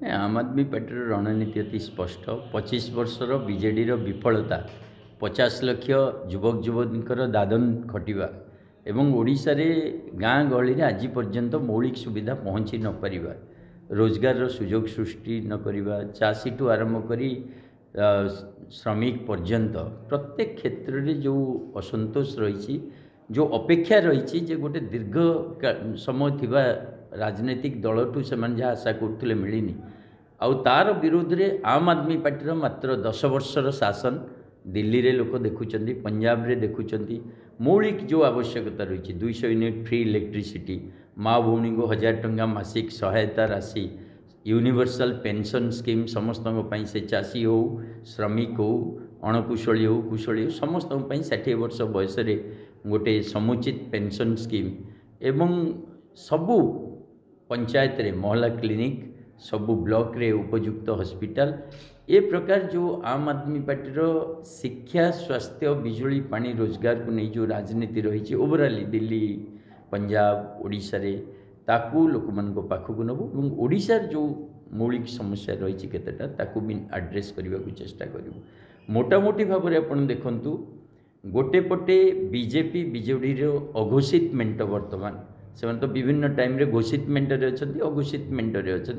आम आदमी पार्टी रणनीति अति स्पष्ट 25 वर्षर बीजेडी विफलता 50 लाख युवक युवतींकर दादन खटिबा एवं ओडिशा रे गाँ गहली आज पर्यंत मौलिक सुविधा पहुँची न पारिबा रोजगार सुजोग सृष्टि न करिबा चाषी ठू आरंभ करी श्रमिक पर्यंत प्रत्येक क्षेत्र में जो असंतोष रही जो अपेक्षा रही जे गोटे दीर्घ समय थिबा राजनीतिक दल ठू से जहाँ आशा करते मिलनी आउ तार विरोध रे आम आदमी पार्टी मात्र 10 वर्षर शासन दिल्ली रे लोक देखुं पंजाब रे देखुं मौलिक जो आवश्यकता रही 200 यूनिट फ्री इलेक्ट्रिसिटी माँ भौणी को 1000 टंका मासिक सहायता राशि यूनिवर्सल पेंशन स्कीम समस्त से चाषी हो श्रमिक हो अणकुशली हो कुशली हो समस्त 60 वर्ष बयस गोटे समुचित पेंशन स्कीम एवं सबू पंचायत रे महला क्लिनिक सबू ब्लॉक रे उपयुक्त हॉस्पिटल ए प्रकार जो आम आदमी पार्टी शिक्षा स्वास्थ्य बिजुली पानी रोजगार को नहीं जो राजनीति रही ओवराली दिल्ली पंजाब ओडिशा रे ताकू लोक मान पाखक नबू और ओडिशार जो मौलिक समस्या रही केतेटा ताकू भी आड्रेस करने को चेष्टा करूँ मोटामोटी भाव में आपड़ देखु गोटे पटे बीजेपी बीजेडी अघोषित मेंट वर्तमान से तो विभिन्न टाइम रे घोषित मेंटरे अच्छा अघोषित मेंटरे अच्छा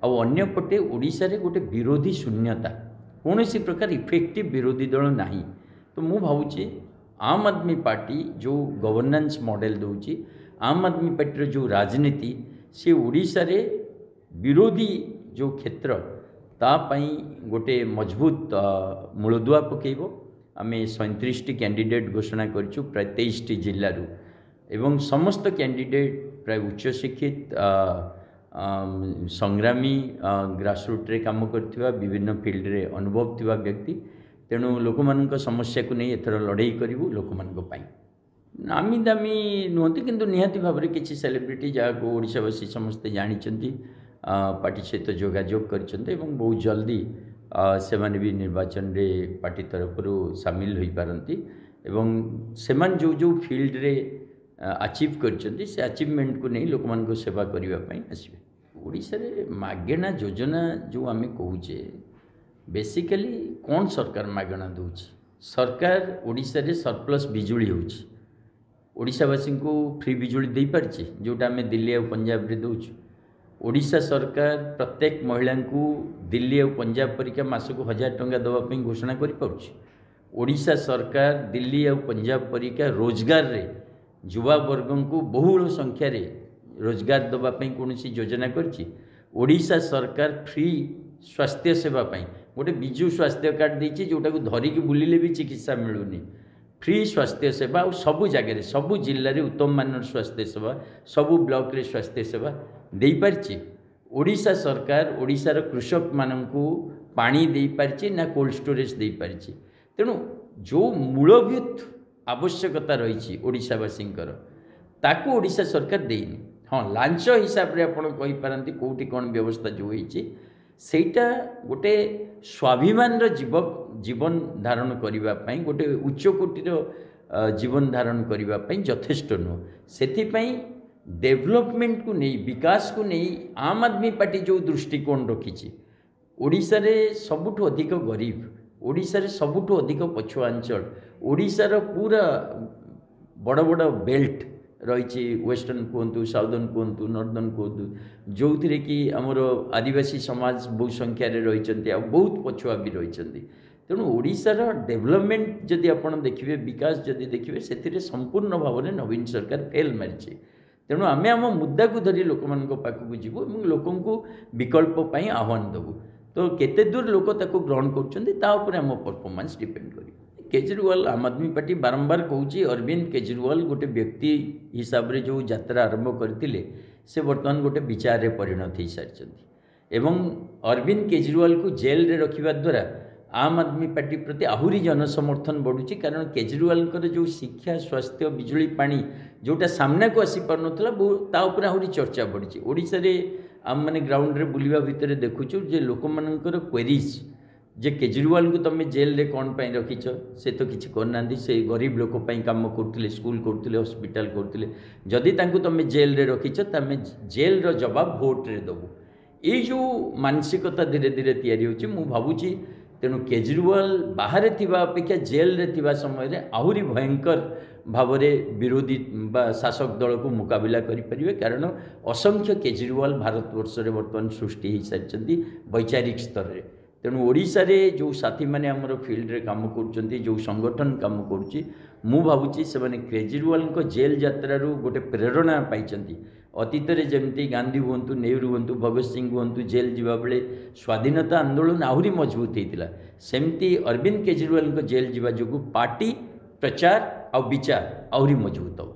आउ पटे ओडिशा रे गोटे विरोधी शून्यता कौन सी प्रकार इफेक्टिव विरोधी दल नहीं तो मु भावुची आम आदमी पार्टी जो गवर्नेंस मॉडल दूची आम आदमी पार्टी जो राजनीति से ओडिशा रे विरोधी जो क्षेत्र तापाई गोटे मजबूत मूलदुआ पकेब आमे 37 कैंडिडेट घोषणा करूँ प्राय 23 जिलूर एवं समस्त कैंडिडेट प्राय उच्च शिक्षित संग्रामी ग्रासरूट रे काम करथिबा विभिन्न फील्ड रे अनुभव थिबा व्यक्ति तेणु लोक मान समस्या को नहीं एथर लड़ाई करूँ लोक मान नामी दामी नुहति किंतु निहाती भाव में किसी सेलिब्रिटी जहाँ को ओडिशावासी समस्ते जानी पार्टी सहित जोगाजोग कर बहुत जल्दी से माने भी निर्वाचन रे पार्टी तरफ सामिल हो पारती एवं सेमान जो जो फील्ड रे अचीव कर से अचीवमेंट को नहीं लोक मान सेवा करने आसवे ओडिशा रे मागेणा योजना जो आम कहूचे बेसिकली कौन सरकार मागणा दूची सरकार ओडिशा रे सरप्लस बिजुली होची ओडिशावासी को फ्री बिजुली दे पारछि जोटा आम दिल्ली और पंजाब रे दउछु ओडिशा सरकार प्रत्येक महिला को दिल्ली और पंजाब परिका मासक 1000 टंका देवाई घोषणा कर पारुछि ओडिशा सरकार दिल्ली और पंजाब परिका रोजगार रे युवा वर्ग को बहुल संख्यार रोजगार देवाई कौन योजना करछि ओडिशा सरकार फ्री स्वास्थ्य सेवा गोटे विजु स्वास्थ्य कार्ड देछि जोटा को धरिकी बुलिले भी चिकित्सा मिलूनी फ्री स्वास्थ्य सेवा और सबू जगह सबू जिले में उत्तम मानर स्वास्थ्य सेवा सबू ब्लॉक रे स्वास्थ्य सेवा दे पारछि ओडिशा सरकार ओडिशार कृषक माननकु पानी दे पारछि ना कोल्ड स्टोरेज दे पारछि तेणु जो मूलभूत आवश्यकता रही ओडिशावासींकर ताकू ओडिशा सरकार देनी हाँ लांच हिसाब से आपड़ कहीपारती कौटी कौन व्यवस्था जो होती सेटा गोटे स्वाभिमान जीवन धारण करने गोटे उच्चकोटीर जीवन धारण करने यथेष्ट नुह से डेवलपमेंट को नहीं विकास को नहीं आम आदमी पार्टी जो दृष्टिकोण रखी ओडिशा रे सबुठु अधिक गरीब ओडिशा रे सबुठु अधिक पछुआंचल ओडिशार पूरा बड़ बड़ बेल्ट रही वेस्टर्न कहतु साउदर्न कहतु नॉर्दर्न कहतु जो थी कि आमर आदिवासी समाज बहु संख्यार रही बहुत पछुआ भी रही तेणु ओडिशार डेवलपमेंट जदि आप देखिए विकास जदि देखिए से संपूर्ण भाव में नवीन सरकार फेल मारी तेणु आम आम मुद्दा को धरी लोक मान पाखक जीवु और लोक विकल्प आह्वान देवु तो केते दूर लोक ताको ग्रहण कर परफॉर्मेंस डिपेंड कर केजरीवाल आम आदमी पार्टी बारंबार कहूँ अरविंद केजरीवाल गोटे व्यक्ति हिसाब रे जो यात्रा आरंभ करते से बर्तमान गोटे विचार रे परिणत हो सारी एवं अरविंद केजरीवाल को जेल रे रखिबा द्वारा आम आदमी पार्टी प्रति आहरी जनसमर्थन बढ़ुची कारण केजरीवाल जो शिक्षा स्वास्थ्य बिजुली पानी जोटा सामना को आसी पार नथला आहरी चर्चा बढ़ी ओडिशा रे आम मैंने ग्राउंड रे बुलिबा भितर देखुचु जे लोक मानकर क्वेरीज जे केजरीवाल को तुम जेल रे कौन पाई रखीच से तो किसी करना से गरीब लोक काम करते स्कूल करते हॉस्पिटल करते जदि तुम जेल रे रखीच तमें जेल रो जवाब भोट रे दबु ये जो मानसिकता धीरे धीरे तैयारी होची मु भावुची तेणु केजरीवाल बाहर थिबा अपेक्षा जेल रे थिबा समय रे आहुरी भयंकर भाव में विरोधी बा शासक दल को मुकाबला करें कारण असंख्य केजरीवाल भारतवर्ष में बर्तमान सृष्टि हो सारी वैचारिक स्तर में तेणु ओडिशा रे जो साथी मैंने आमर फील्ड रे काम कर जो संगठन काम करुच्ची मु भावुची से केजरीवाल जेल यात्रु गोटे प्रेरणा पाई अतीत में जमी गांधी हूँ नेहरू हूँ भगत सिंह हूँ जेल जावा बेले स्वाधीनता आंदोलन आहरी मजबूत होता सेमती अरविंद केजरीवाल जेल जावा जो पार्टी प्रचार आ विचार आहरी मजबूत हो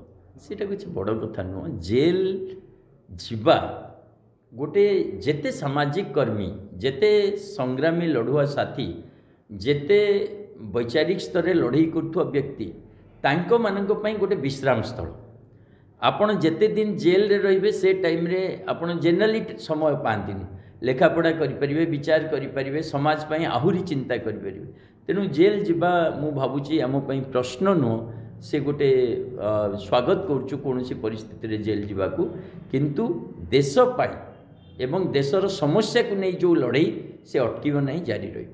सीटा किसी बड़ कथा नुह जेल जीवा गोटे जेते सामाजिक कर्मी जेते संग्रामी लड़ुआ साथी जेते वैचारिक स्तर में लड़ई करुवा व्यक्ति तांको मानक पई गोटे विश्राम स्थल आपण जेते दिन जेल रे रहिबे से टाइम रे आपण जेनराली समय पाती लेखापढ़ा करें विचार करें समाज पई आहुरी चिंता करें तेणु जेल जीवा मु भावुची आम प्रश्न नुह से गोटे स्वागत करुचु कौन सी परिस्थिति रे जेल जीवाकू किंतु देश पाई एवं देशर समस्या को नहीं जो लड़ई से अटकीब नहीं जारी रही।